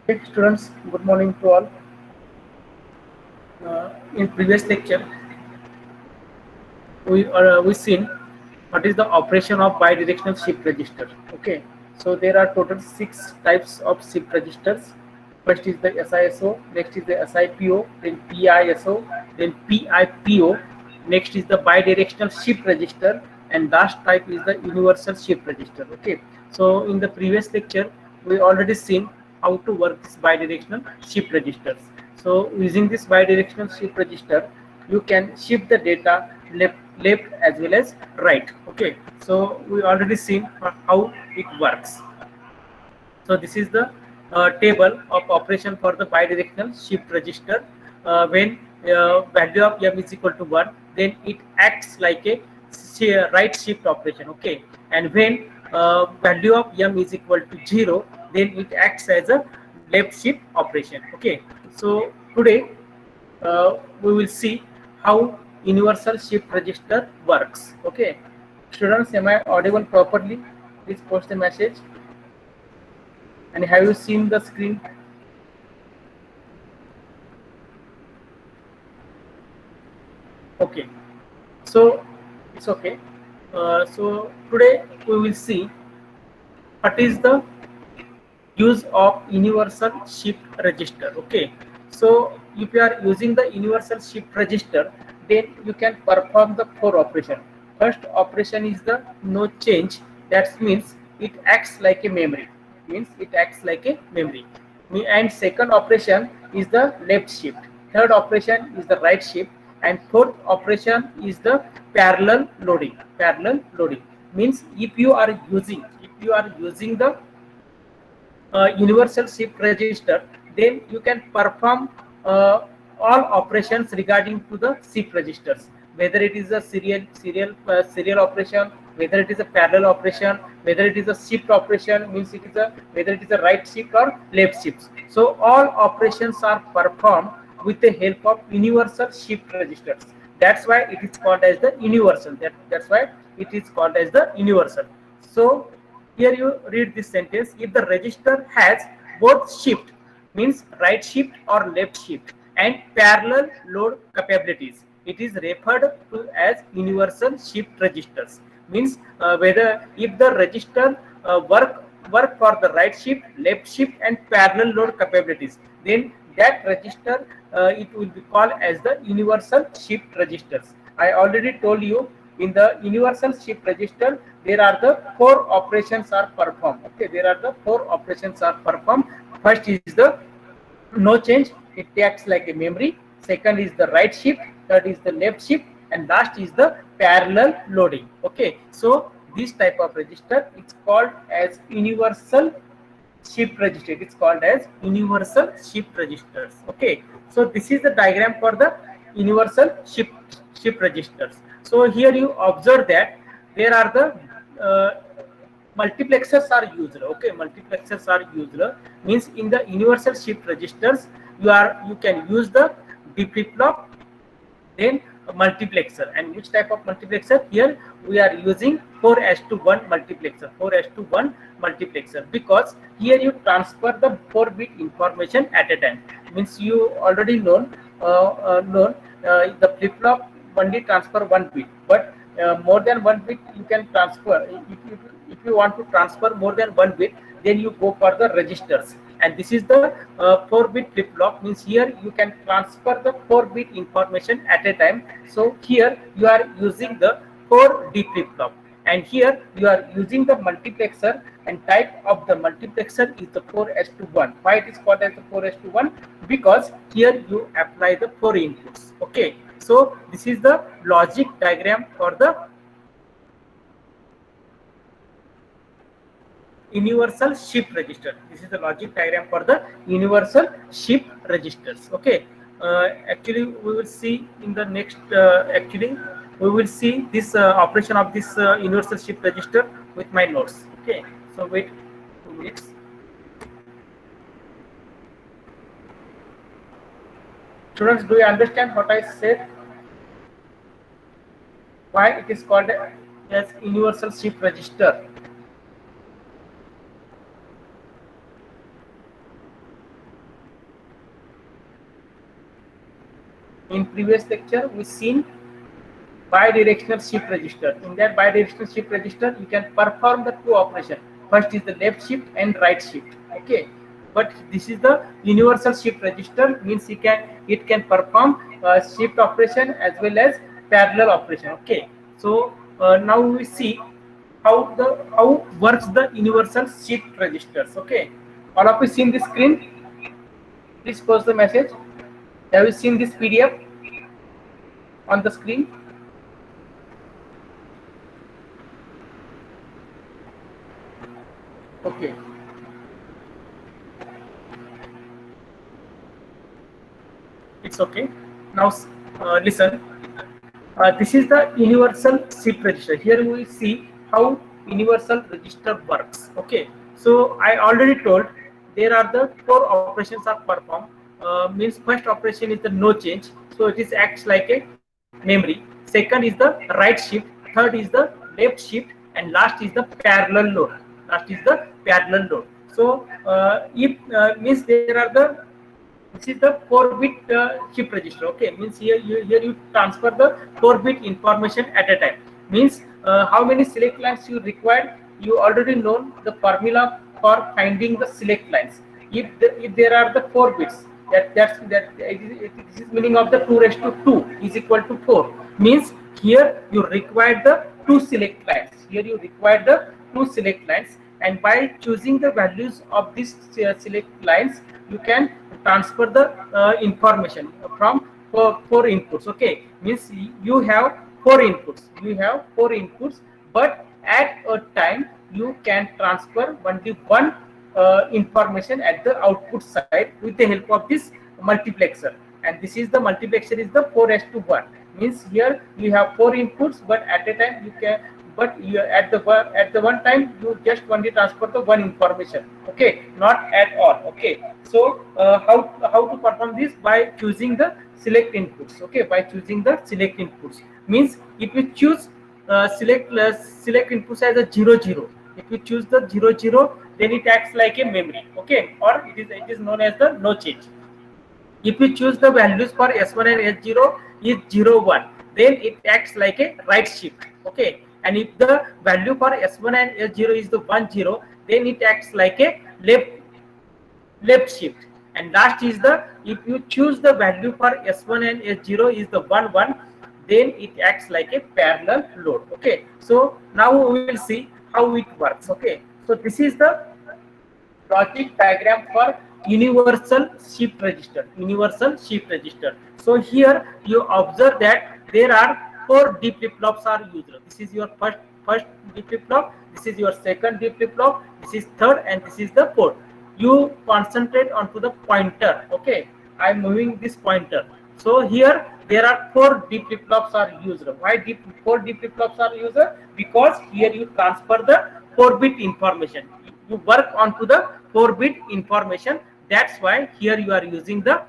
Okay, students, good morning to all. In previous lecture, we seen what is the operation of bidirectional shift register. Okay, so there are total 6 types of shift registers. First is the SISO, next is the SIPO, then PISO, then PIPO. Next is the bidirectional shift register, and last type is the universal shift register. Okay, so in the previous lecture, we already seen how to work this bidirectional shift registers. So using this bidirectional shift register, you can shift the data left as well as right. Okay, so we already seen how it works. So this is the table of operation for the bidirectional shift register. When value of m is equal to 1, then it acts like a right shift operation. Okay, and when value of m is equal to 0, then it acts as a left shift operation. Okay, so today we will see how universal shift register works. Okay, students, am I audible properly? Please post the message. And have you seen the screen? Okay, so it's okay. So today we will see what is the use of universal shift register. Okay, so if you are using the universal shift register, then you can perform the 4 operation. First operation is the no change. That means it acts like a memory. Means it acts like a memory. And second operation is the left shift. Third operation is the right shift, and fourth operation is the parallel loading. Parallel loading means if you are using the universal shift register, then you can perform all operations regarding to the shift registers, whether it is a serial operation, whether it is a parallel operation, whether it is a shift operation, means it is a whether it is a right shift or left shift. So all operations are performed with the help of universal shift registers. That's why it is called as the universal. That's why it is called as the universal. So here you read this sentence: if the register has both shift, means right shift or left shift, and parallel load capabilities, it is referred to as universal shift registers. Means whether if the register work for the right shift, left shift, and parallel load capabilities, then that register it will be called as the universal shift registers. I already told you, in the universal shift register there are the 4 operations are performed. Okay, there are the 4 operations are performed. First is the no change, it acts like a memory. Second is the right shift, third is the left shift, and last is the parallel loading. Okay, so this type of register, it's called as universal shift register. It's called as universal shift registers. Okay, so this is the diagram for the universal shift registers. So here you observe that there are the multiplexers are used. Okay, multiplexers are used, means in the universal shift registers you can use the D flip flop, then a multiplexer. And which type of multiplexer? Here we are using 4 to 1 multiplexer. 4 to 1 multiplexer, because here you transfer the 4-bit information at a time. Means you already known the flip flop only transfer 1 bit, but more than 1 bit you can transfer. If you want to transfer more than 1 bit, then you go for the registers. And this is the 4-bit flip flop, means here you can transfer the 4-bit information at a time. So here you are using the 4D flip flop, and here you are using the multiplexer, and type of the multiplexer is the 4:1. Why it is called as the 4:1? Because here you apply the 4 inputs. Okay, so this is the logic diagram for the universal shift register. This is the logic diagram for the universal shift registers. Okay, actually we will see in the next actually we will see this operation of this universal shift register with my notes. Okay, so wait 2 minutes. Students, do you understand what I said? Why it is called as universal shift register? In previous lecture, we seen bidirectional shift register. In that bidirectional shift register, you can perform the two operations. First is the left shift and right shift. Okay, but this is the universal shift register, means it can perform shift operation as well as parallel operation. Okay, so now we see how works the universal shift registers. Okay, all of you seen the screen? Please post the message. Have you seen this PDF on the screen? Okay. It's okay. Now listen. This is the universal shift register. Here we see how universal register works. Okay. So I already told there are the four operations are performed. Means first operation is the no change. So it is acts like a memory. Second is the right shift. Third is the left shift, and last is the parallel load. Last is the parallel load. So if means there are the this is the 4-bit chip register. Okay, means here you transfer the 4-bit information at a time. Means how many select lines you require, you already know the formula for finding the select lines. If there are the 4 bits, this is meaning of the 2 raised to 2 is equal to 4. Means here you require the 2 select lines. Here you require the 2 select lines, and by choosing the values of these select lines, you can transfer the information from four inputs. Okay, means you have 4 inputs. You have 4 inputs, but at a time you can transfer only one information at the output side with the help of this multiplexer. And this is the multiplexer is the 4:1. Means here you have 4 inputs, but at a time you can, but you at the one time you just only transfer the one information. Okay, not at all. Okay, so how to perform this? By choosing the select inputs. Okay, by choosing the select inputs, means if you choose select inputs as a 0 0, if you choose the 0 0, then it acts like a memory. Okay, or it is known as the no change. If you choose the values for S1 and S0 is 0 1, then it acts like a right shift. Okay, and if the value for S1 and S0 is the 1 0, then it acts like a left shift. And last is the, if you choose the value for S1 and S0 is the 1 1, then it acts like a parallel load. Okay, so now we will see how it works. Okay, so this is the logic diagram for universal shift register. Universal shift register. So here you observe that there are 4 D flip-flops are used. This is your first D flip-flop. This is your second D flip-flop. This is third, and this is the fourth. You concentrate onto the pointer. Okay, I am moving this pointer. So here there are 4 D flip-flops are used. Why 4 D flip-flops are used? Because here you transfer the 4-bit information. You work onto the 4-bit information. That's why here you are using the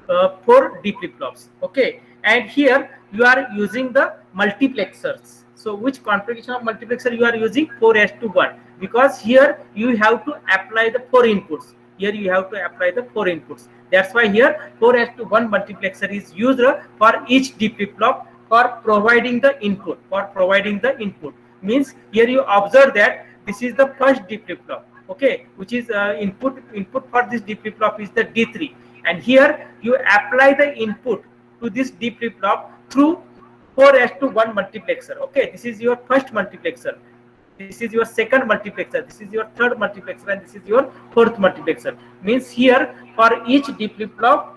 4 D flip-flops. Okay, and here you are using the multiplexers. So which configuration of multiplexer you are using? 4:1, because here you have to apply the 4 inputs. Here you have to apply the 4 inputs. That's why here 4:1 multiplexer is used for each D flip-flop for providing the input. Means here you observe that this is the first D flip-flop. Okay, which is input for this D flip-flop is the D3, and here you apply the input to this D flip-flop through 4:1 multiplexer. Okay, this is your first multiplexer, this is your second multiplexer, this is your third multiplexer, and this is your fourth multiplexer. Means here for each D flip-flop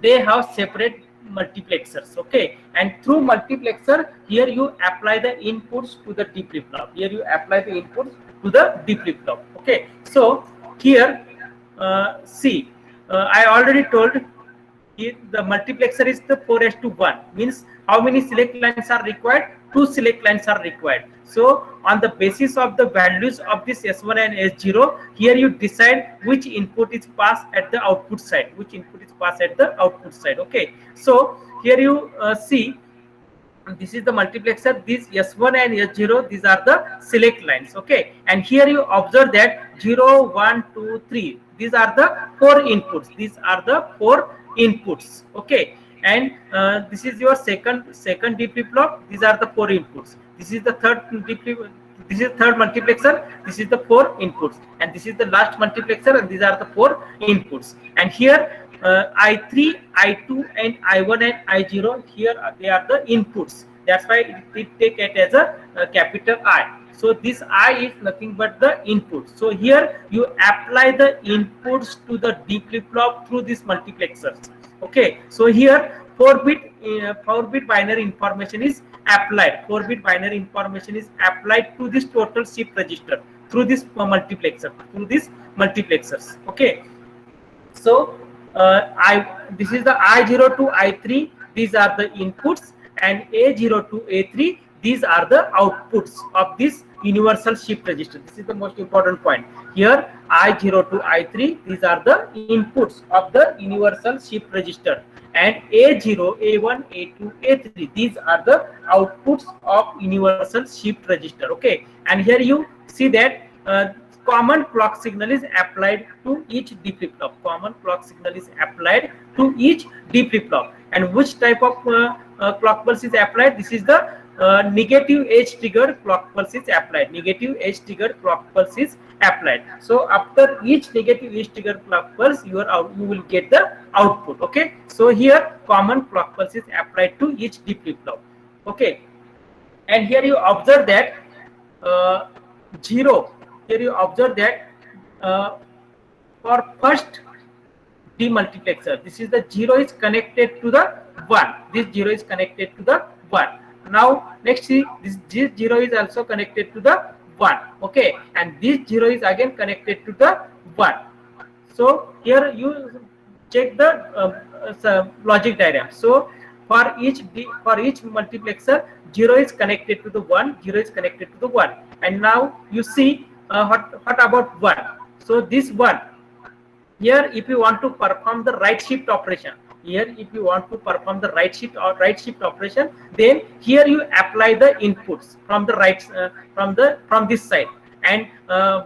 they have separate multiplexers. Okay, and through multiplexer here you apply the inputs to the D flip-flop. Here you apply the inputs to the D flip-flop. Okay, so here see, I already told the multiplexer is the 4:1. Means how many select lines are required? 2 select lines are required. So on the basis of the values of this S1 and S0, here you decide which input is passed at the output side. Okay, so here you see, this is the multiplexer. This S1 and S0, these are the select lines. Okay, and here you observe that 0 1 2 3, these are the 4 inputs. Okay, and this is your second D flip-flop. These are the 4 inputs. This is the third this is third multiplexer. This is the 4 inputs, and this is the last multiplexer, and these are the 4 inputs. And here I3, I2, and I1 and I0, here they are the inputs. That's why it take it as a capital I. So this I is nothing but the input. So here you apply the inputs to the D flip-flop through this multiplexers. Okay, so here 4-bit binary information is applied. 4-bit binary information is applied to this total shift register through this multiplexers. Okay, so this is the I0 to I3. These are the inputs, and A0 to A3. These are the outputs of this universal shift register. This is the most important point. Here I0 to I3, these are the inputs of the universal shift register, and A0, A1, A2, A3, these are the outputs of universal shift register. Okay, and here you see that common clock signal is applied to each D flip-flop. Common clock signal is applied to each D flip-flop. And which type of clock pulse is applied? This is the negative edge triggered clock pulse is applied. Negative edge triggered clock pulse is applied. So after each negative edge triggered clock pulse, you will get the output. Okay. So here common clock pulse is applied to each D flip-flop. Okay. And here you observe that 0. Here you observe that for first demultiplexer, this is the 0 is connected to the 1. This 0 is connected to the 1. Now next see, this 0 is also connected to the 1. Okay, and this 0 is again connected to the 1. So here you check the logic diagram. So for each multiplexer, 0 is connected to the 1, 0 is connected to the 1. And now you see what about 1? So this 1, here if you want to perform the right shift operation, then here you apply the inputs from the right from this side, and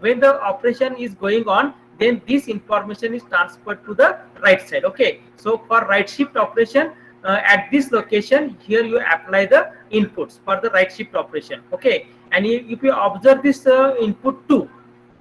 when the operation is going on, then this information is transferred to the right side. Okay, so for right shift operation at this location, here you apply the inputs for the right shift operation. Okay, and if you observe this input 2,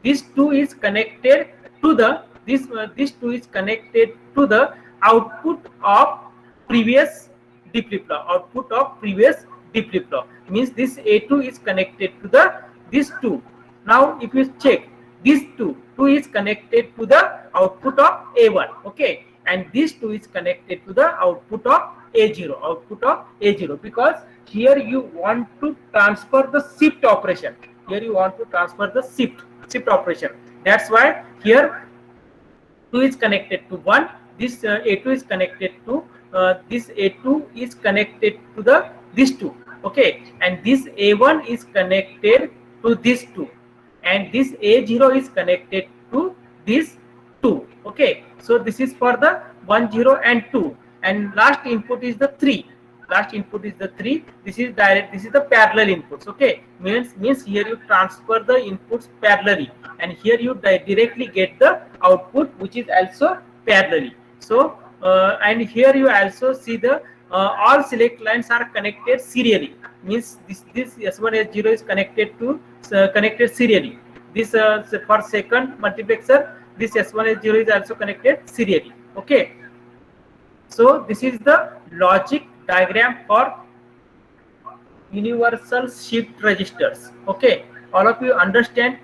this 2 is connected to the this 2 is connected to the output of previous D flip-flop. Output of previous D flip-flop means this A2 is connected to the this 2. Now if you check, this 2 is connected to the output of A1. Okay, and this 2 is connected to the output of A0. Because here you want to transfer the shift operation. Here you want to transfer the shift operation. That's why here 2 is connected to 1. This A2 is connected to this A2 is connected to the this 2. Okay, and this A1 is connected to this 2, and this A0 is connected to this 2. Okay, so this is for the 1, 0 and 2, and last input is the 3. This is direct, this is the parallel inputs. Okay, means here you transfer the inputs parallelly, and here you directly get the output which is also parallelly. So and here you also see the all select lines are connected serially. Means this S1 S0 is connected serially. This for second multiplexer, this S1 S0 is also connected serially. Okay, so this is the logic diagram for universal shift registers. Okay, all of you understand?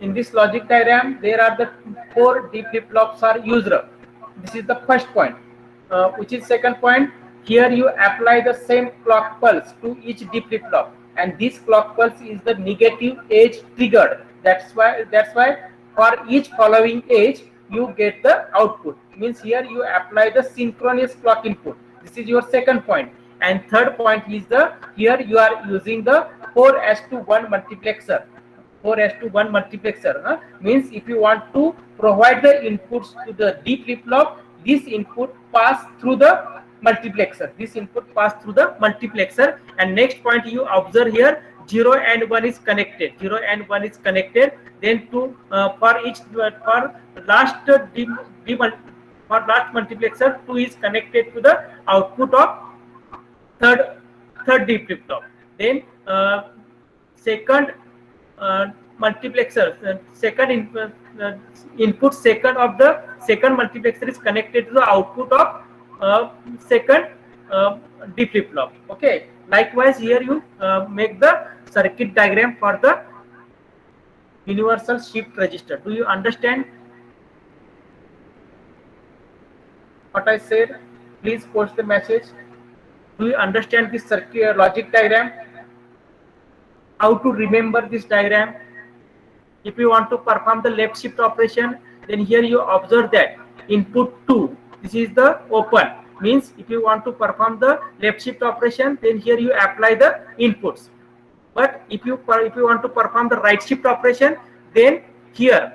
In this logic diagram, there are the 4 D flip-flops are used. This is the first point. Which is second point? Here you apply the same clock pulse to each D flip-flop, and this clock pulse is the negative edge triggered. That's why for each following edge you get the output. Means here you apply the synchronous clock input. This is your second point. And third point is the here you are using the 4:1 multiplexer. 4:1 multiplexer means if you want to provide the inputs to the D flip-flop, this input pass through the multiplexer. And next point you observe here, 0 and 1 is connected, 0 and 1 is connected, then to for each for last for last multiplexer 2 is connected to the output of third third D flip flop. Then second multiplexer, input second of the second multiplexer is connected to the output of second D flip flop. Okay. Likewise, here you make the circuit diagram for the universal shift register. Do you understand what I said? Please post the message. Do you understand this circuit logic diagram? How to remember this diagram? If you want to perform the left shift operation, then here you observe that input 2, this is the open. Means if you want to perform the left shift operation, then here you apply the inputs. But if you want to perform the right shift operation, then here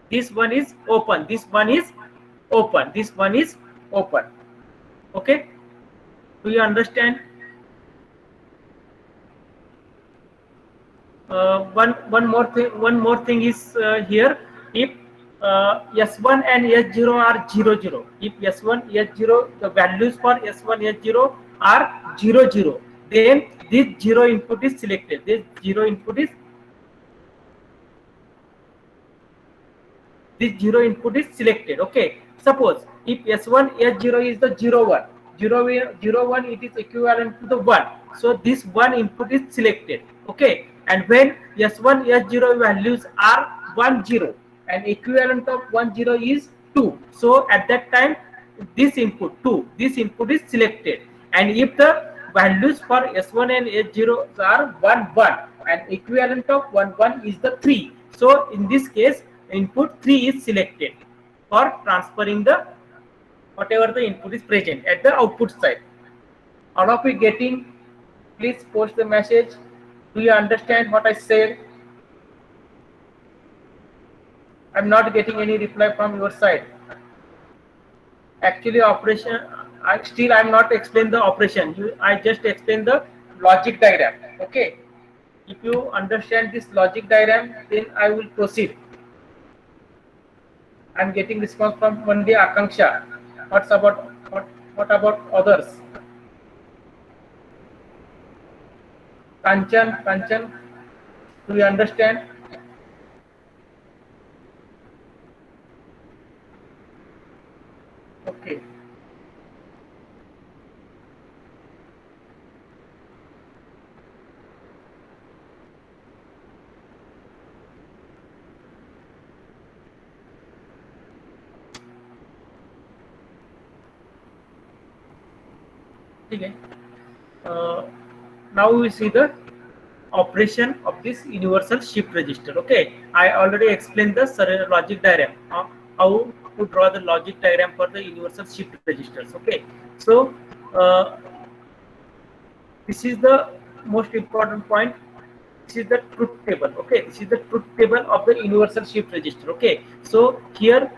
this one is open, this one is open, this one is open. Okay. Do you understand? One more thing is here. If S1 and S0 are 0 0, if S1 S0, the values for S1 S0 are 0 0, then this 0 input is selected. This 0 input is selected. Okay. Suppose if S1 S0 is the 0 1, 0 1, it is equivalent to the 1. So this 1 input is selected. Okay. And when S1 S0 values are 1 0 and equivalent of 1 0 is 2, so at that time this input 2, this input is selected. And if the values for S1 and S0 are 1 1 and equivalent of 1 1 is the 3, so in this case input 3 is selected for transferring the whatever the input is present at the output side. All of you getting? Please post the message. Do you understand what I said? I'm not getting any reply from your side. Actually, operation, I'm not explain the operation. I just explain the logic diagram. Okay. If you understand this logic diagram, then I will proceed. I'm getting response from Monday Akanksha. What about others? Kanchan, do you understand? Okay. Okay. Now we see the operation of this universal shift register. Okay, I already explained the logic diagram, how to draw the logic diagram for the universal shift registers. Okay, so this is the most important point. This is the truth table. Okay, this is the truth table of the universal shift register. Okay, so here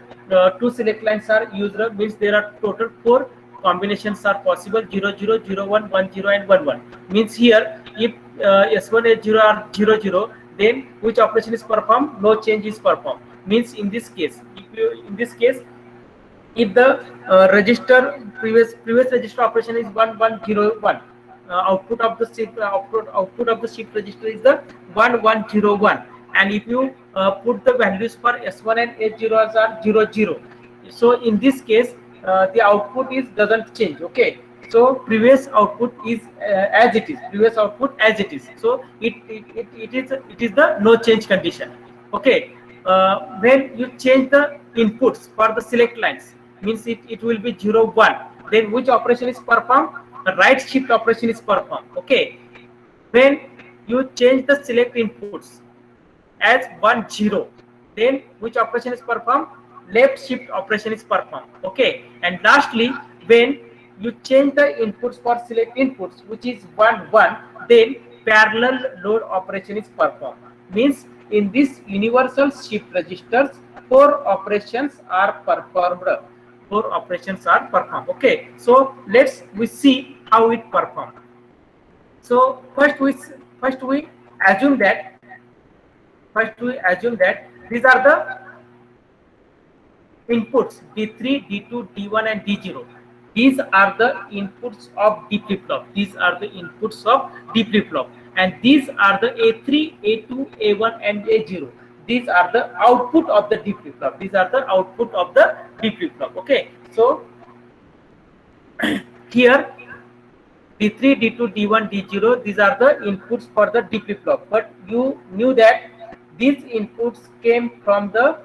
two select lines are used, means there are total 4 combinations are possible: 0 0 0 1 1 0 and 1 1. Means here if S1 S0 are 0 0, then which operation is performed? No change is performed. Means in this case, if the register previous register operation is 1 1 0 1, output of the shift register is the 1 1 0 1, and if you put the values for S1 and S0 as are 0 0, so in this case the output is doesn't change. Okay, so previous output is as it is, so it is the no change condition. Okay, when you change the inputs for the select lines, means it will be 0 1, then which operation is performed? The right shift operation is performed. Okay, when you change the select inputs as 1 0, then which operation is performed? Left shift operation is performed. Okay, and lastly, when you change the inputs for select inputs, which is 1 1, then parallel load operation is performed. Means in this universal shift registers, 4 operations are performed. Okay, so we see how it performed. So first first we assume that these are the inputs D3, D2, D1 and D0. These are the inputs of D flip-flop. These are the inputs of D flip-flop, and these are the A3, A2, A1 and A0. These are the output of the D flip-flop. These are the output of the D flip-flop. Okay, so here D3, D2, D1, D0, these are the inputs for the D flip-flop. But you knew that these inputs came from the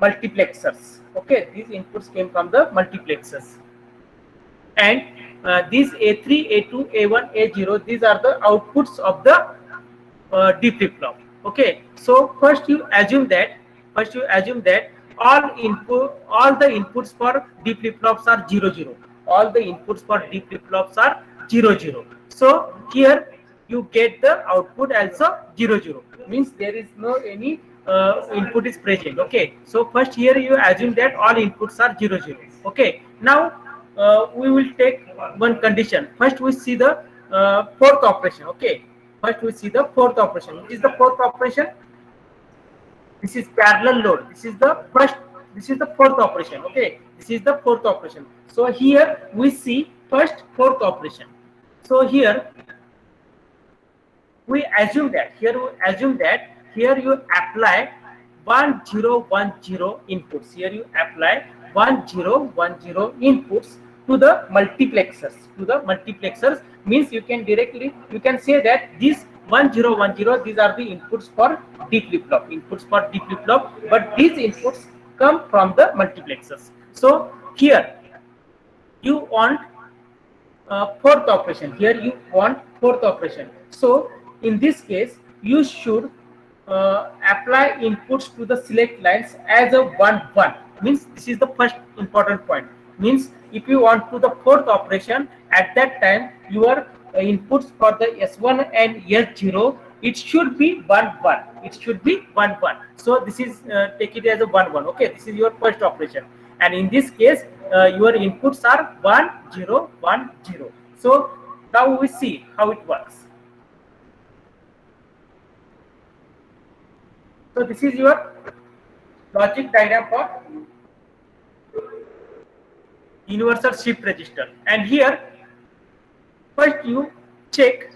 multiplexers. Okay, these inputs came from the multiplexers, and these A3, A2, A1, A0, these are the outputs of the D flip-flop. Okay, so first you assume that all the inputs for D flip-flops are 0 0. All the inputs for D flip-flops are 0 0. So here you get the output also 0 0. Means there is no any input is present. Okay, so first here you assume that all inputs are 0 0. Okay, now we will take one condition. First we see the fourth operation. Okay, first we see the fourth operation. Which is the fourth operation? This is parallel load. This is the fourth operation. Okay, this is the fourth operation. So here we see first fourth operation. So here we assume that here you apply 1 0 1 0 inputs. Here you apply 1 0 1 0 inputs to the multiplexers. Means you can say that these 1 0 1 0, these are the inputs for D flip-flop. But these inputs come from the multiplexers. So here you want fourth operation. So in this case you should apply inputs to the select lines as a 1 1. Means this is the first important point. Means if you want to the fourth operation, at that time your inputs for the S1 and S0, it should be 1 1. So this is take it as a 1 1. Okay, this is your first operation, and in this case your inputs are 1 0 1 0. So now we see how it works. So this is your logic diagram for universal shift register, and here first you check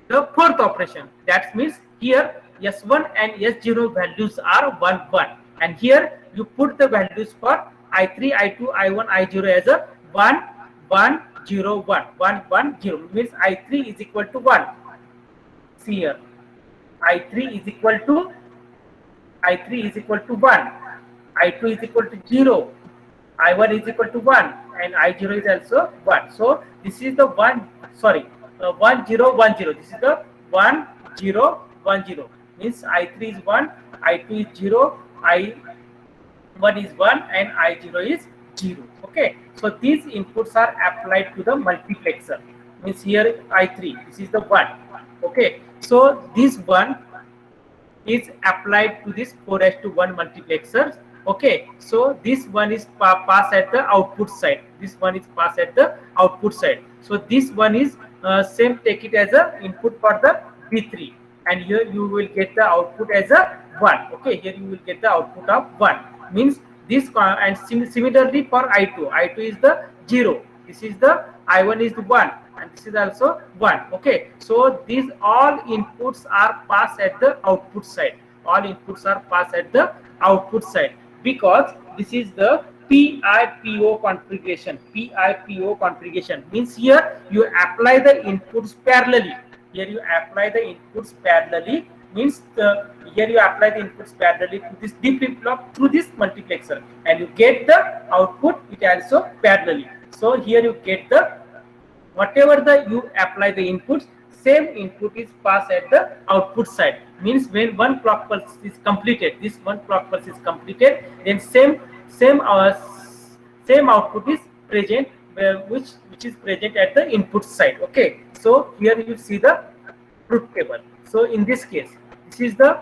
the fourth operation. That means here S1 and S0 values are 1 1, and here you put the values for I3, I2, I1, I0 as a 1 1 0 1 1 1 0. Means I3 is equal to 1. See here, I3 is equal to 1, I2 is equal to 0, I1 is equal to 1, and I0 is also 1. So this is the 1 0 1 0. This is the 1 0 1 0. Means I3 is 1, I2 is 0, I1 is 1, and I0 is 0. Okay, so these inputs are applied to the multiplexer. Means here I3, this is the 1. Okay, so this 1 is applied to this 4:1 multiplexer. Okay, so this one is passed at the output side. So this one is same, take it as a input for the B3, and here you will get the output as a 1. Okay, here you will get the output of 1. Means this, and similarly for I2 is the 0. This is the I1 is the 1, and this is also 1. Okay, so these all inputs are passed at the output side. Because this is the PIPO configuration. Means here you apply the inputs parallelly. Means here you apply the inputs parallelly to this D flip-flop through this multiplexer, and you get the output it also parallelly. So here you get the whatever you apply the inputs, same input is passed at the output side. Means when one clock pulse is completed, then same output is present, which is present at the input side. Okay, so here you see the truth table. So in this case, this is the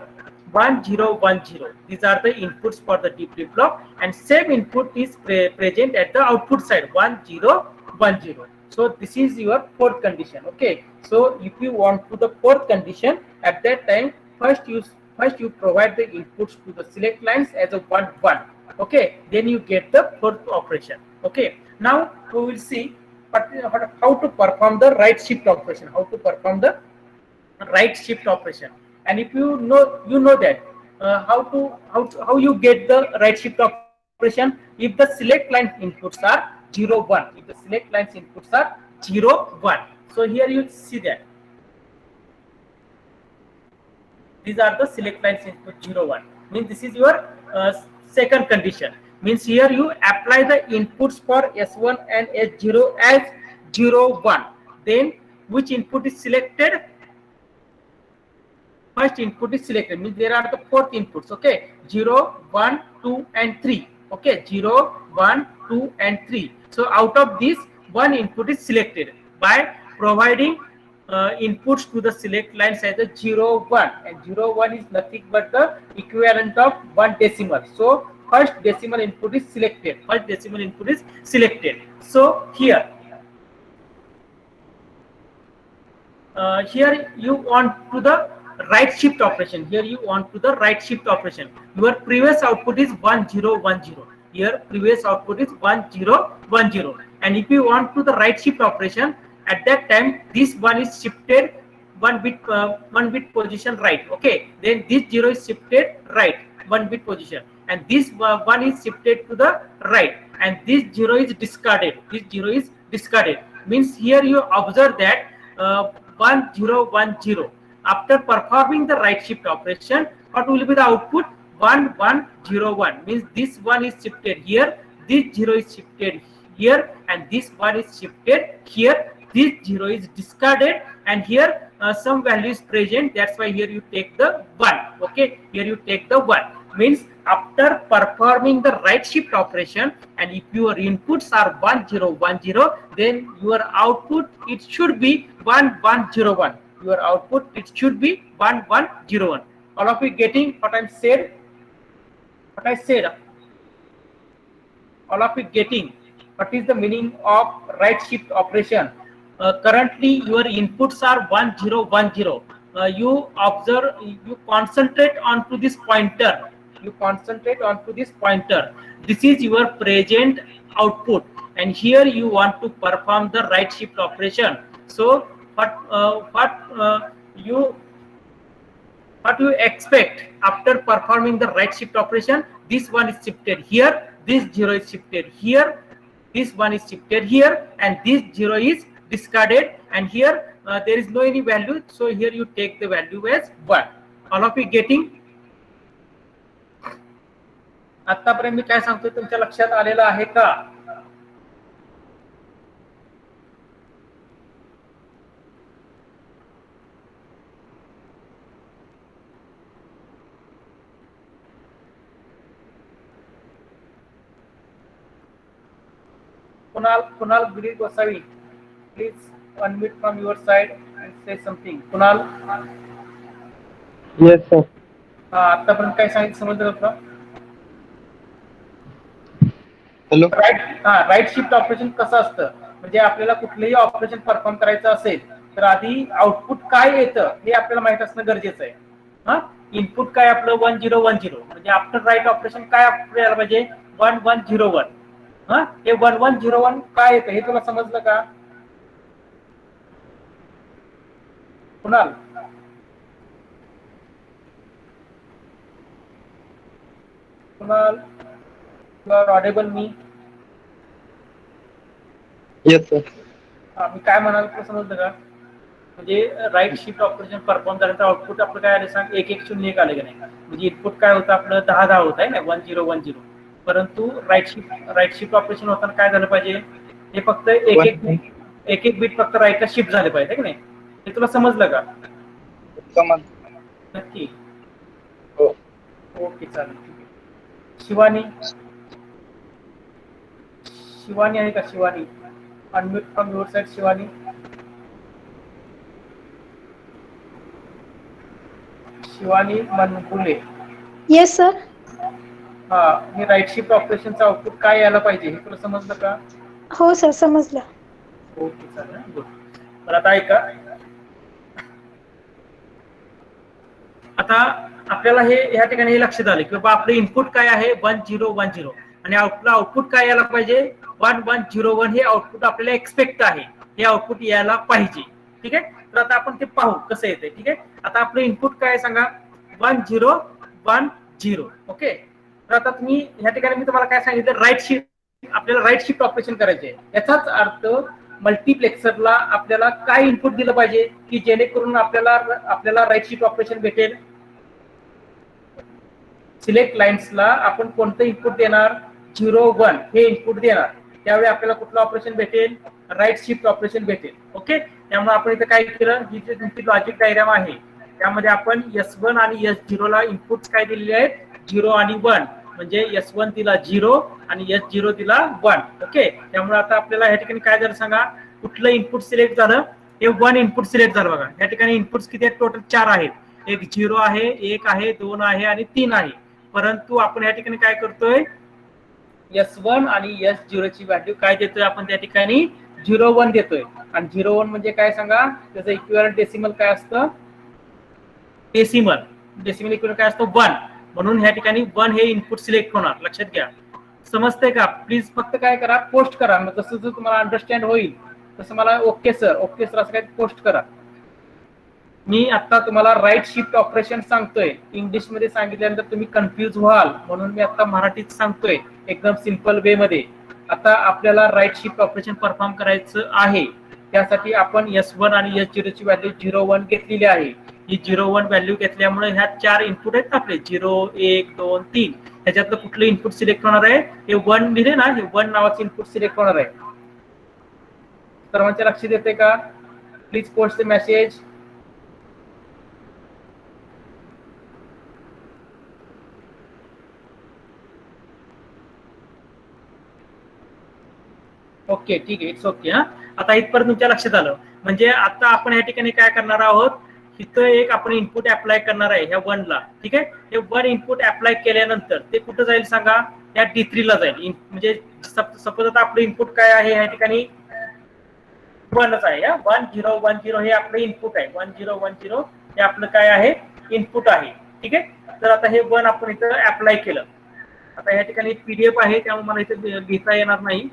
1 0 1 0. These are the inputs for the D flip-flop, and same input is present at the output side, 1 0 1 0. So this is your fourth condition. Okay, so if you want to the fourth condition, at that time first you provide the inputs to the select lines as a 1 1. Okay, then you get the fourth operation. Okay, now we will see how to perform the right shift operation, how to perform the right shift operation. And if you know that how you get the right shift operation, if the select line inputs are 0 1, if the select lines inputs are 0 1. So here you see that these are the select lines input 0 1, means this is your second condition. Means here you apply the inputs for S1 and S0 as 0 1. Then which input is selected? First input is selected, means there are the fourth inputs. Okay, 0 1 2 and 3. Okay, 0 1 2 and 3. So out of this, one input is selected by providing inputs to the select lines as a 0 1, and 0 1 is nothing but the equivalent of 1 decimal. So first decimal input is selected, so here you want to the right shift operation. Your previous output is 1 0 1 0. Here previous output is 1 0 1 0, and if you want to the right shift operation, at that time this one is shifted one bit position right. Okay, then this 0 is shifted right 1 bit position, and this one is shifted to the right, and this 0 is discarded. Means here you observe that 1 0 1 0. After performing the right shift operation, what will be the output? 1 1 0 1. Means this one is shifted here, this 0 is shifted here, and this one is shifted here. This 0 is discarded, and here some value is present. That's why here you take the 1. Okay, here you take the 1. Means after performing the right shift operation, and if your inputs are 1 0 1 0, then your output it should be 1 1 0 1. Your output it should be 1 1 0 1. All of you getting what I said? All of you getting what is the meaning of right shift operation? Currently your inputs are 1 0 1 0. You observe, you concentrate onto this pointer. This is your present output, and here you want to perform the right shift operation. So what you expect after performing the right shift operation? This one is shifted here, this 0 is shifted here, this one is shifted here, and this 0 is discarded, and here there is no any value, so here you take the value as 1. All of you getting? आतापर्यंत मी काय सांगतोय तुमच्या लक्षात आलेलं आहे का? Kunal Giri Gosavi, please unmute from your side and say something. Kunal. Yes sir. आतापर्यंत काय सांगितलं समजलं का? हॅलो. राईट शिफ्ट ऑपरेशन कसं असतं, म्हणजे आपल्याला कुठलंही ऑपरेशन परफॉर्म करायचं असेल तर आधी आउटपुट काय येतं हे आपल्याला माहित असणं गरजेचं आहे. इनपुट काय आपलं 1 0 1 0, म्हणजे आफ्टर राईट ऑपरेशन काय आपल्याला पाहिजे? 1 1 0 1. हे 1 1 0 1 काय येतं हे तुला समजलं का Kunal? You are audible me? Yes sir. मी काय म्हणाल तुला समजलं का? म्हणजे राईट शिफ्ट ऑपरेशन परफॉर्म झाल्यानंतर आउटपुट आपलं काय आलं सांग? 1 1 0 1 आलं की नाही? म्हणजे इनपुट काय होतं आपलं 10 10 होत आहे ना, 1 0 1 0. परंतु राईट शिफ्ट ऑपरेशन होताना काय झालं पाहिजे? हे फक्त एक एक बीट फक्त राईटला शिफ्ट झाले पाहिजे की नाही? हे तुला समजलं का? समजलं. नक्की. हो. ओके चालेल, ठीक आहे. शिवानी आहे का? Shivani unmute from your side. Shivani Mankule. Yes sir. हे राईट शिफ्ट ऑपरेशनचं आउटपुट काय यायला पाहिजे हे तुला समजलं का? हो सर समजलं. ओके चालेल गुड. तर आता ऐका, आता आपल्याला हे या ठिकाणी हे लक्षात आलं की बाबा आपलं इनपुट काय आहे 1010 आणि आपलं आउटपुट काय यायला पाहिजे 1101. हे आउटपुट आपल्याला एक्सपेक्ट आहे, हे आउटपुट यायला पाहिजे. ठीक आहे, तर आता आपण ते पाहू कसं येते. ठीक आहे, आता आपलं इनपुट काय सांगा 1010. ओके, तर आता तुम्ही या ठिकाणी मी तुम्हाला काय सांगितलं, राईट शिफ्ट, आपल्याला राईट शिफ्ट ऑपरेशन करायचे. याचाच अर्थ मल्टीप्लेक्सरला आपल्याला काय इनपुट दिलं पाहिजे की जेणेकरून आपल्याला राईट शिफ्ट ऑपरेशन भेटेल. सिलेक्ट लाईन्सला आपण कोणतं इनपुट देणार 01 हे इनपुट देणार, त्यावेळी आपल्याला कुठलं ऑपरेशन भेटेल राईट शिफ्ट ऑपरेशन भेटेल. ओके, त्यामुळे आपण इथं काय केलं, ही जी तुमची लॉजिक डायग्राम आहे त्यामध्ये आपण S1 आणि S0 ला इनपुट काय दिलेले आहेत 0 आणि 1, म्हणजे S1 दिला 0 आणि S0 दिला 1. ओके, त्यामुळे आता आपल्याला या ठिकाणी काय झालं सांगा, कुठलं इनपुट सिलेक्ट झालं, हे 1 इनपुट सिलेक्ट झालं. बघा या ठिकाणी इनपुट्स किती आहेत, टोटल 4 आहेत. एक 0 आहे, 1 आहे, 2 आहे आणि 3 आहे. परंतु आपण या ठिकाणी काय करतोय, S1 आणि S0 ची व्हॅल्यू काय देतोय आपण त्या ठिकाणी 01 देतोय. आणि 01 म्हणजे काय सांगा, त्याचं इक्विव्हॅलंट डेसिमल काय असतं, डेसिमल इक्विव्हॅलंट काय असतं 1. म्हणून या ठिकाणी 1 हे इनपुट सिलेक्ट होणार. लक्षात घ्या, समजतंय का? प्लीज फक्त काय करा, पोस्ट करा. मग जसं जसं तुम्हाला अंडरस्टँड होईल तसं मला ओके सर असं काय पोस्ट करा. मी आता तुम्हाला राईट शिफ्ट ऑपरेशन सांगतोय, इंग्लिश मध्ये सांगितल्यानंतर तुम्ही कन्फ्युज व्हाल, म्हणून मी आता मराठीत सांगतोय एकदम सिंपल वे मध्ये. आता आपल्याला राईट शिफ्ट ऑपरेशन परफॉर्म करायचं आहे, त्यासाठी आपण S1 आणि S0 ची व्हॅल्यू 01 घेतलेली आहे. ही 01 व्हॅल्यू घेतल्यामुळे ह्या 4 इनपुट आहेत आपले 0 1 2 3, ह्याच्यातलं कुठलं इनपुट सिलेक्ट होणार आहे, हे 1 दिले ना, हे 1 नावाचं इनपुट सिलेक्ट होणार आहे. सर्वांच्या लक्षात येते का? Please post the message. Okay ठीक आहे, इट्स ओके. हा, आता इथपर्यंत तुमच्या लक्षात आलं. म्हणजे आता आपण या ठिकाणी काय करणार आहोत, इथं एक आपण इनपुट अप्लाय करणार आहे ह्या 1 ला. ठीक आहे, हे 1 इनपुट अप्लाय केल्यानंतर ते कुठं जाईल सांगा, या D3 ला जाईल. म्हणजे सपोज आता आपलं इनपुट काय आहे या ठिकाणी 1च आहे. 1010 हे आपलं इनपुट आहे. 1010 हे आपलं काय आहे, इनपुट आहे. ठीक आहे, तर आता हे 1 आपण इथं अप्लाय केलं. आता या ठिकाणी PDF आहे त्यामुळे मला इथं लिहिता येणार नाही.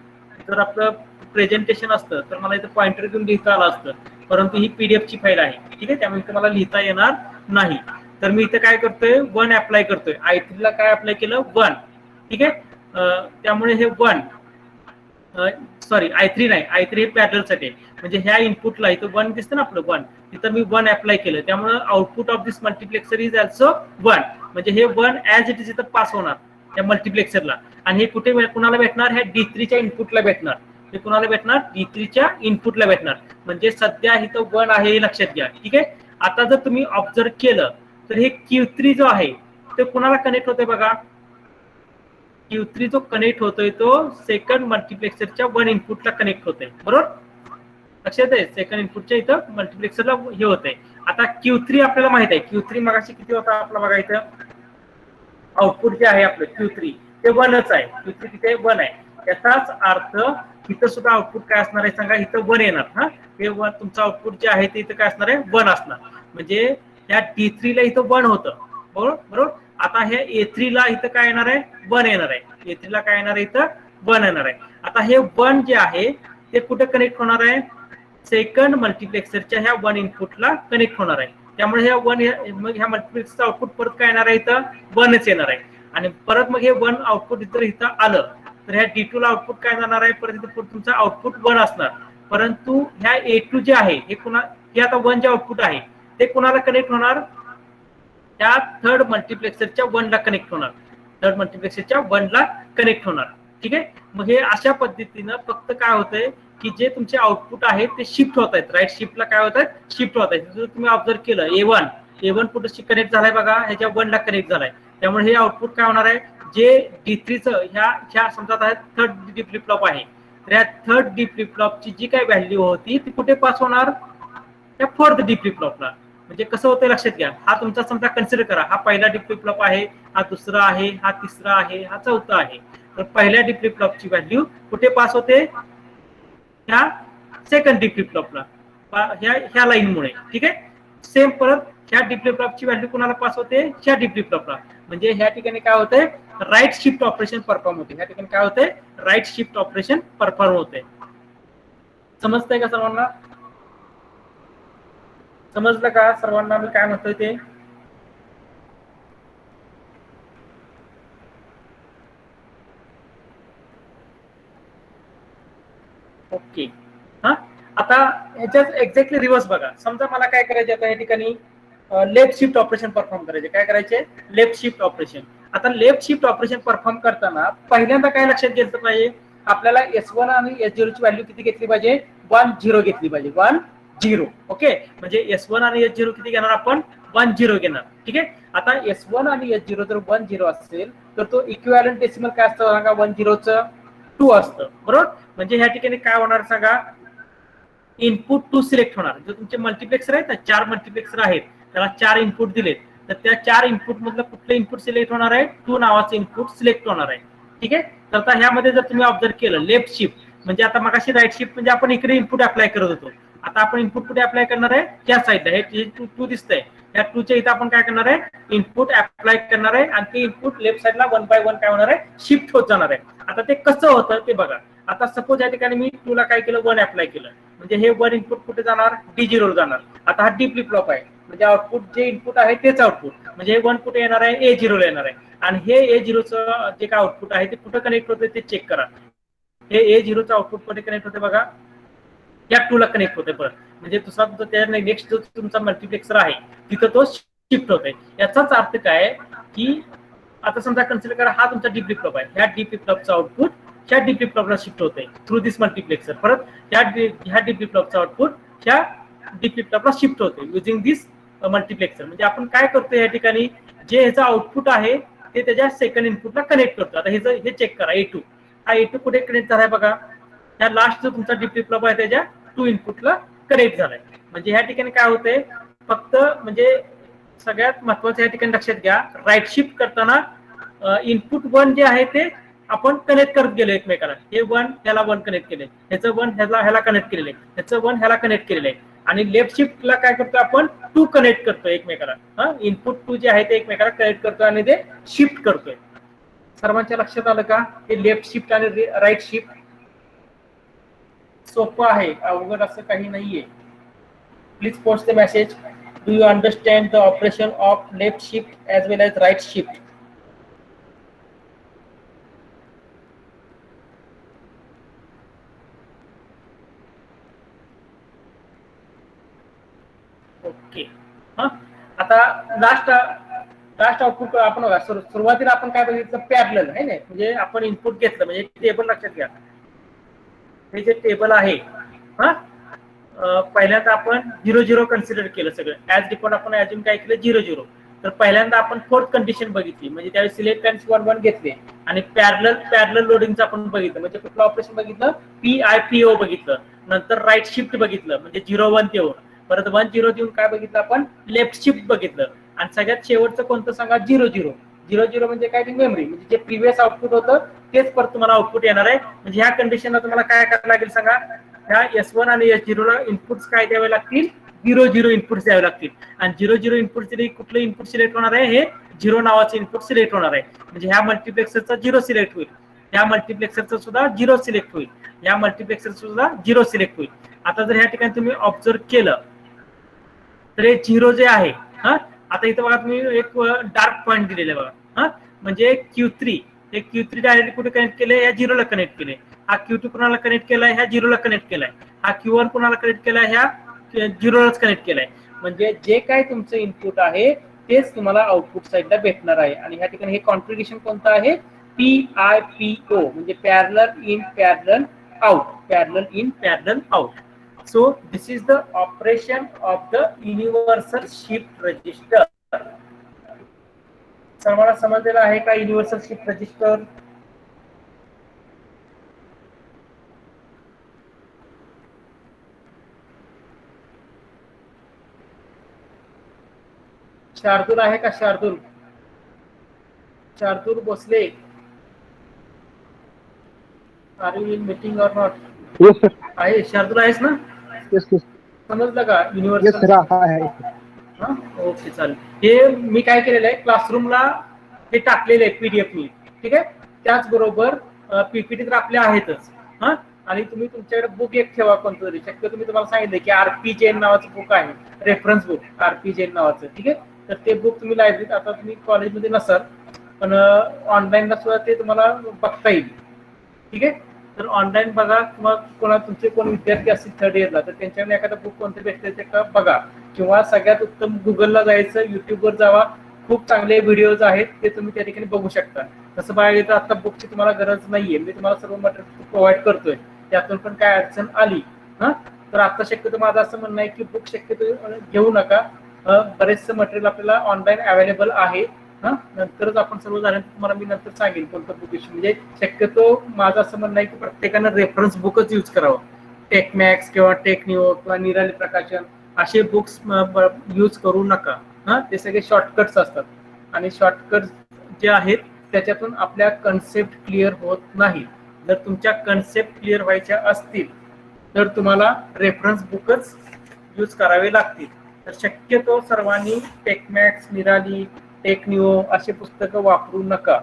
जर आपलं प्रेझेंटेशन असतं तर मला इथं पॉइंटर घेऊन लिहिता आलं असतं, परंतु ही PDF ची फाईल आहे. ठीक आहे, त्यामुळे इथं मला लिहिता येणार नाही. तर मी इथं काय करतोय 1 अप्लाय करतोय. I3 ला काय अप्लाय केलं 1. ठीक आहे, त्यामुळे हे 1 सॉरी I3 नाही, I3 हे पॅरलल साठी, म्हणजे ह्या इनपुटला इथं 1 दिसतं ना आपलं 1, तिथं मी 1 अप्लाय केलं. त्यामुळे output of this multiplexer is also 1. म्हणजे हे 1 ऍज इट इज इथं पास होणार त्या मल्टिप्लेक्सरला. आणि हे कुठे कुणाला भेटणार, ह्या D3 च्या इनपुटला भेटणार. हे कुणाला भेटणार, D3 च्या इनपुटला भेटणार. म्हणजे सध्या इथं 1 आहे हे लक्षात घ्या. ठीक आहे, आता जर तुम्ही ऑब्झर्व केलं तर हे Q3 जो आहे ते कुणाला कनेक्ट होतोय बघा, Q3 जो कनेक्ट होतोय तो सेकंड मल्टिप्लेक्सरच्या 1 इनपुटला कनेक्ट होतोय. बरोबर, लक्षात आहे, सेकंड इनपुटच्या इथं मल्टिप्लेक्सरला हे होतंय. आता Q3 आपल्याला माहित आहे, Q3 मगाशी किती होता आपला बघा, इथं आउटपुट जे आहे आपलं Q3 ते 1च आहे. Q3 तिथे 1 आहे. याचाच अर्थ इथं सुद्धा आउटपुट काय असणार आहे सांगा, इथं 1 येणार. हा, हे 1 तुमचं आउटपुट जे आहे ते इथं काय असणार आहे 1 असणार. म्हणजे या D3 ला इथं 1 होतं. बरोबर, आता हे A3 ला इथं काय येणार आहे 1 येणार आहे. A3 ला काय येणार आहे, इथं 1 येणार आहे. आता हे 1 जे आहे ते कुठे कनेक्ट होणार आहे, सेकंड मल्टिप्लेक्सरच्या ह्या 1 इनपुटला कनेक्ट होणार आहे. त्यामुळे ह्या 1 मग ह्या मल्टिप्लेक्सरचं आउटपुट परत काय येणार आहे, इथं 1च येणार आहे. आणि परत मग हे 1 आउटपुट इथं आलं तर ह्या D2 ला आउटपुट काय जाणार आहे, परत इथं तुमचं आउटपुट 1 असणार. परंतु ह्या A2 जे आहे हे हे आता 1 जे आउटपुट आहे ते कुणाला कनेक्ट होणार, त्या थर्ड मल्टिप्लेक्सरच्या 1 ला कनेक्ट होणार. थर्ड मल्टिप्लेक्सरच्या 1 ला कनेक्ट होणार. ठीक आहे, मग हे अशा पद्धतीनं फक्त काय होतंय की जे तुमचे आउटपुट आहेत ते शिफ्ट होत आहेत. राईट शिफ्टला काय होत आहेत, शिफ्ट होत आहेत. जर तुम्ही ऑब्झर्व केलं A1 कुठे कनेक्ट झालाय बघा, ह्याच्या 1 ला कनेक्ट झालाय. त्यामुळे हे आउटपुट काय होणार आहे, जे D3चं ह्या समजा थर्ड D फ्लिप फ्लॉप आहे, तर ह्या थर्ड D फ्लिप फ्लॉपची जी काही व्हॅल्यू होती ती कुठे पास होणार, त्या फोर्थ D फ्लिप फ्लॉपला. म्हणजे कसं होतं लक्षात घ्या, हा तुमचा समजा कन्सिडर करा, हा पहिला D फ्लिप फ्लॉप आहे, हा दुसरा आहे, हा तिसरा आहे, हा चौथा आहे. तर पहिल्या D फ्लिप फ्लॉपची व्हॅल्यू कुठे पास होते, ह्या सेकंड डी फ्लिप फ्लॉपला ह्या लाईनमुळे. ठीक आहे. सेम परत ह्या डी फ्लिप फ्लॉपची व्हॅल्यू कोणाला पास होते, ह्या डी फ्लिप फ्लॉपला. म्हणजे ह्या ठिकाणी काय होतंय, राईट शिफ्ट ऑपरेशन परफॉर्म होते. ह्या ठिकाणी काय होतंय, राईट शिफ्ट ऑपरेशन परफॉर्म होते. समजतंय का सर्वांना? समजलं का सर्वांना मी काय म्हणतोय ते? ओके. हा, आता ह्याच्यात एक्झॅक्टली रिव्हर्स बघा. समजा मला काय करायचे आता या ठिकाणी लेफ्ट शिफ्ट ऑपरेशन परफॉर्म करायचे. काय करायचे, लेफ्ट शिफ्ट ऑपरेशन. आता लेफ्ट शिफ्ट ऑपरेशन परफॉर्म करताना पहिल्यांदा काय लक्षात घेतलं पाहिजे, आपल्याला S1 आणि S0 ची व्हॅल्यू किती घेतली पाहिजे, 10 घेतली पाहिजे. 10. ओके. म्हणजे S1 आणि S0 किती घेणार आपण, 10 घेणार. ठीक आहे. आता S1 आणि S0 जर 10 असेल तर तो इक्विव्हॅलंट डेसिमल काय असतं सांगा, 10चं 2 असतं. बरोबर. म्हणजे ह्या ठिकाणी काय होणार सांगा, इनपुट 2 सिलेक्ट होणार. जर तुमचे मल्टिप्लेक्सर आहेत ना, 4 मल्टिप्लेक्सर आहेत, त्याला 4 इनपुट दिलेत, तर त्या 4 इनपुट मधलं कुठलं इनपुट सिलेक्ट होणार आहे, 2 नावाचं इनपुट सिलेक्ट होणार आहे. ठीक आहे. तर आता ह्यामध्ये जर तुम्ही ऑब्झर्व केलं, लेफ्ट शिफ्ट म्हणजे आता मगाशी राईट शिफ्ट म्हणजे आपण इकडे इनपुट अप्लाय करत होतो. आता आपण इनपुट कुठे अप्लाय करणार आहे, त्या साईडला. हे 2 दिसतंय, या 2च्या इथं आपण काय करणार आहे, इनपुट अप्लाय करणार आहे. आणि ते इनपुट लेफ्ट साईडला 1 बाय 1 काय होणार आहे, शिफ्ट होत जाणार आहे. आता ते कसं होतं ते बघा. आता सपोज या ठिकाणी मी 2 ला काय केलं, 1 अप्लाय केलं, म्हणजे हे 1 इनपुट कुठे जाणार, D0 जाणार. आता हा डी फ्लिप फ्लॉप आहे, म्हणजे आउटपुट जे इनपुट आहे तेच आउटपुट, म्हणजे हे 1 कुठे येणार आहे, A0 ला येणार आहे. आणि हे A0चं जे काय आउटपुट आहे ते कुठं कनेक्ट होते ते चेक करा. हे A0चं आउटपुट कुठे कनेक्ट होते बघा, या 2 ला कनेक्ट होते. परत म्हणजे दुसरा त्या नेक्स्ट जो तुमचा मल्टिप्लेक्सर आहे तिथं तो शिफ्ट होतोय. याचाच अर्थ काय की आता समजा कन्सिडर करा हा तुमचा डी फ्लिप फ्लॉप आहे, ह्या डी फ्लिप फ्लॉपचा आउटपुट ह्या डी फ्लिप फ्लॉपला शिफ्ट होतंय थ्रू दिस मल्टिप्लेक्सर. परत ह्या डी फ्लिप फ्लॉपचा आउटपुट ह्या डी फ्लिप फ्लॉपला शिफ्ट होतोय युजिंग दिस मल्टिप्लेक्सर. म्हणजे आपण काय करतोय, या ठिकाणी जे ह्याचं आउटपुट आहे ते त्याच्या सेकंड इनपुटला कनेक्ट करतो. आता हे चेक करा, A2 हा A2 कुठे कनेक्ट झालाय बघा, ह्या लास्ट जो तुमचा डी फ्लिप फ्लॉप आहे त्याच्या 2 इनपुटला कनेक्ट झालाय. म्हणजे ह्या ठिकाणी काय होतंय, फक्त म्हणजे सगळ्यात महत्वाचं या ठिकाणी लक्षात घ्या, राईट शिफ्ट करताना इनपुट 1 जे आहे ते आपण कनेक्ट करत गेलो एकमेकाला. हे 1 ह्याला 1 कनेक्ट केले, ह्याचं 1 ह्याला कनेक्ट केलेलं आहे, ह्याचं 1 ह्याला कनेक्ट केलेलं आहे. आणि लेफ्ट शिफ्टला काय करतो आपण, 2 कनेक्ट करतो एकमेकाला. इनपुट 2 जे आहे ते एकमेकाला कनेक्ट करतो आणि ते शिफ्ट करतोय. सर्वांच्या लक्षात आलं का, हे लेफ्ट शिफ्ट आणि राईट शिफ्ट सोपं आहे, अवघड असं काही नाहीये. Please post the message, do you understand the operation of left shift as well as right shift? Okay. आता लास्ट आउटपुट आपण बघा. सुरुवातीला आपण काय बघितलं, पॅरलल आहे ना, म्हणजे आपण इनपुट घेतलं, म्हणजे टेबल लक्षात घ्या. हे जे टेबल आहे पहिल्यांदा आपण 0-0 कन्सिडर केलं सगळं ऍज डिफॉल्ट. आपण अजून काय केलं, 0-0. तर पहिल्यांदा आपण फोर्थ कंडिशन बघितली, म्हणजे त्यावेळी सिलेक्ट आणि 1-1 घेतले. आणि पॅरलल लोडिंगचं आपण बघितलं, म्हणजे कुठलं ऑपरेशन बघितलं, PIPO बघितलं. नंतर राईट शिफ्ट बघितलं, म्हणजे 0-1 देऊन. परत 1-0 देऊन काय बघितलं आपण, लेफ्ट शिफ्ट बघितलं. आणि सगळ्यात शेवटचं कोणतं सांगा, 0-0. 0-0 म्हणजे काय, ती मेमरी, म्हणजे जे प्रिव्हियस आउटपुट होतं तेच परत तुम्हाला आउटपुट येणार आहे. म्हणजे ह्या कंडिशनला तुम्हाला काय करावं लागेल सांगा, ह्या S1 आणि S0 ला इनपुट्स काय द्यावे लागतील, 0-0 इनपुट्स द्यावे लागतील. आणि 0-0 इनपुट दिले, कुठलं इनपुट सिलेक्ट होणार आहे, हे 0 नावाचं इनपुट सिलेक्ट होणार आहे. म्हणजे ह्या मल्टिप्लेक्सरचा 0 सिलेक्ट होईल, ह्या मल्टिप्लेक्सरचा सुद्धा 0 सिलेक्ट होईल, ह्या मल्टिप्लेक्सरचा सुद्धा 0 सिलेक्ट होईल. आता जर ह्या ठिकाणी तुम्ही ऑब्झर्व केलं तर हे 0 जे आहे, आता इथं बघा तुम्ही एक डार्क पॉईंट दिलेला आहे बघा, म्हणजे Q3, हे Q3 डायरेक्टली कुठे कनेक्ट केले, या 0 ला कनेक्ट केले. हा Q2 कुणाला कनेक्ट केलाय, ह्या 0 ला कनेक्ट केलाय. हा Q1 कुणाला कनेक्ट केलाय, ह्या 0 लाच कनेक्ट केलाय. म्हणजे जे काय तुमचं इनपुट आहे तेच तुम्हाला आउटपुट साईडला भेटणार आहे. आणि ह्या ठिकाणी हे कॉन्फिगरेशन कोणतं आहे, PIPO, म्हणजे parallel in parallel out, parallel in parallel out. So this is the operation of the universal shift register. सर्वांना समजलेलं आहे का युनिव्हर्सल शिफ्ट रजिस्टर? शार्दूल आहे का, Shardul? Shardul Bhosale, are you in meeting or not? Yes sir. आहे शार्दूल आहेस ना? Yes yes. समजलं का येस युनिव्हर्सल? सर. आहे. हा ओके चालेल. हे मी काय केलेलं आहे क्लासरूमला हे टाकलेलं आहे पीडीएफ मी. ठीक आहे. त्याचबरोबर पीपीटी तर आपल्या आहेतच. हा आणि तुम्ही तुमच्याकडे बुक एक ठेवा कोणतरी. शक्यतो मी तुम्हाला सांगितलं की आरपी जैन नावाचं बुक आहे, रेफरन्स बुक आरपी जैन नावाचं. ठीक आहे. तर ते बुक तुम्ही लायब्ररीत, आता तुम्ही कॉलेजमध्ये नसाल पण ऑनलाईनला सुद्धा ते तुम्हाला बघता येईल. ठीक आहे. तर ऑनलाईन बघा किंवा कोणा तुमचे कोण विद्यार्थी असतील थर्ड इयरला तर त्यांच्याकडे एखादा बुक कोणतं भेटते ते का बघा. किंवा सगळ्यात उत्तम गुगलला जायचं, युट्यूबवर जावा, खूप चांगले व्हिडिओज आहेत ते तुम्ही त्या ठिकाणी बघू शकता. तसं बघायला तर आता बुकची तुम्हाला गरज नाहीये, मी तुम्हाला सर्व मटेरियल प्रोव्हाइड करतोय, त्यातून पण काय अडचण आली हा तर आता शक्यतो माझं असं म्हणणं आहे की बुक शक्यतो घेऊ नका. बरेचसं मटेरियल आपल्याला ऑनलाईन अवेलेबल आहे. हा नंतरच आपण सर्व झाल्यानंतर तुम्हाला मी नंतर सांगेन कोणतं बुक इश्यू. म्हणजे शक्यतो माझं असं म्हणणं आहे की प्रत्येकानं रेफरन्स बुकच यूज करावं. टेकमॅक्स किंवा टेकनिओ किंवा निराली प्रकाशन असे बुक्स यूज करू नका. हा ते सगळे शॉर्टकट्स असतात आणि शॉर्टकट्स जे आहेत त्याच्यातून आपल्या कन्सेप्ट क्लिअर होत नाही. जर तुमच्या कन्सेप्ट क्लिअर व्हायच्या असतील तर तुम्हाला रेफरन्स बुकच यूज करावे लागतील. तर शक्यतो सर्वांनी टेकमॅक्स, निराली, टेकनिओ असे पुस्तकं वापरू नका.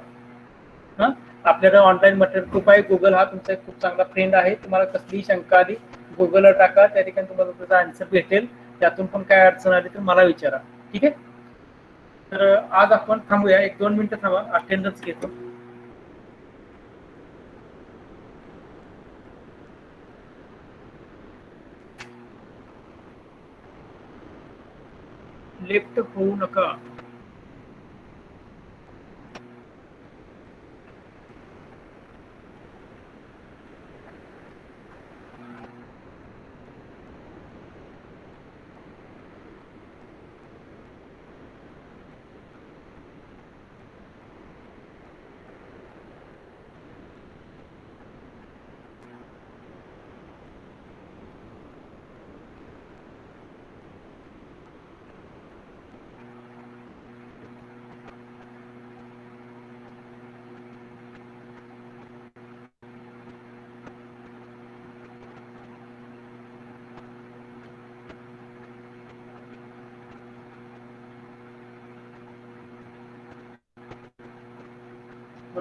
हा आपल्याला ऑनलाईन मटेरियल खूप आहे. गुगल हा तुमचा खूप चांगला फ्रेंड आहे. तुम्हाला कसलीही शंका आली गुगलला टाका, त्या ठिकाणी तुम्हाला त्याचा आन्सर भेटेल. त्यातून पण काय अडचण आली तर मला विचारा. ठीक आहे. तर आज आपण थांबूया, 1-2 मिनिटं थांबा, अटेंडन्स घेतो. लेफ्ट होऊ नका.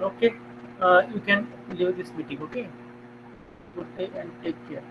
Okay, you can leave this meeting. Okay, good day and take care.